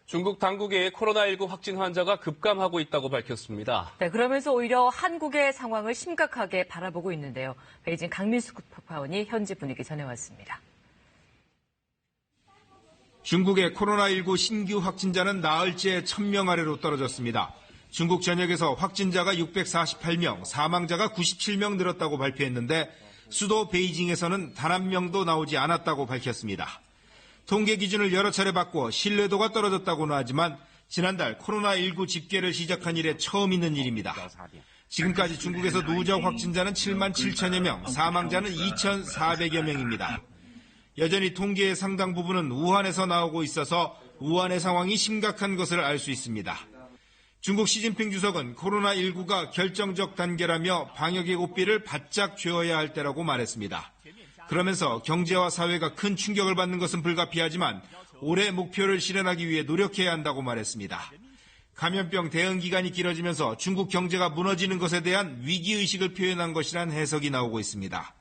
중국 당국이 코로나19 확진 환자가 급감하고 있다고 밝혔습니다. 네, 그러면서 오히려 한국의 상황을 심각하게 바라보고 있는데요. 베이징 강민수 특파원이 현지 분위기 전해왔습니다. 중국의 코로나19 신규 확진자는 나흘째 1000명 아래로 떨어졌습니다. 중국 전역에서 확진자가 648명, 사망자가 97명 늘었다고 발표했는데 수도 베이징에서는 단 한 명도 나오지 않았다고 밝혔습니다. 통계 기준을 여러 차례 바꿔 신뢰도가 떨어졌다고는 하지만 지난달 코로나19 집계를 시작한 이래 처음 있는 일입니다. 지금까지 중국에서 누적 확진자는 7만 7천여 명, 사망자는 2,400여 명입니다. 여전히 통계의 상당 부분은 우한에서 나오고 있어서 우한의 상황이 심각한 것을 알 수 있습니다. 중국 시진핑 주석은 코로나19가 결정적 단계라며 방역의 고삐를 바짝 쥐어야 할 때라고 말했습니다. 그러면서 경제와 사회가 큰 충격을 받는 것은 불가피하지만 올해 목표를 실현하기 위해 노력해야 한다고 말했습니다. 감염병 대응 기간이 길어지면서 중국 경제가 무너지는 것에 대한 위기의식을 표현한 것이란 해석이 나오고 있습니다.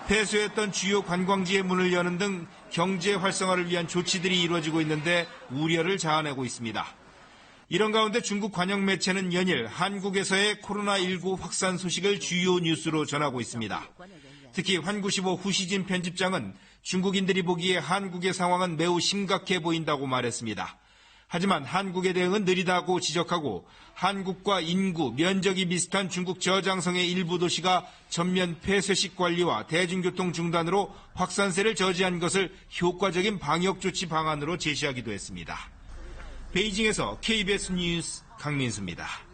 폐쇄했던 주요 관광지의 문을 여는 등 경제 활성화를 위한 조치들이 이루어지고 있는데 우려를 자아내고 있습니다. 이런 가운데 중국 관영 매체는 연일 한국에서의 코로나19 확산 소식을 주요 뉴스로 전하고 있습니다. 특히 환구시보 후시진 편집장은 중국인들이 보기에 한국의 상황은 매우 심각해 보인다고 말했습니다. 하지만 한국의 대응은 느리다고 지적하고 한국과 인구, 면적이 비슷한 중국 저장성의 일부 도시가 전면 폐쇄식 관리와 대중교통 중단으로 확산세를 저지한 것을 효과적인 방역 조치 방안으로 제시하기도 했습니다. 베이징에서 KBS 뉴스 강민수입니다.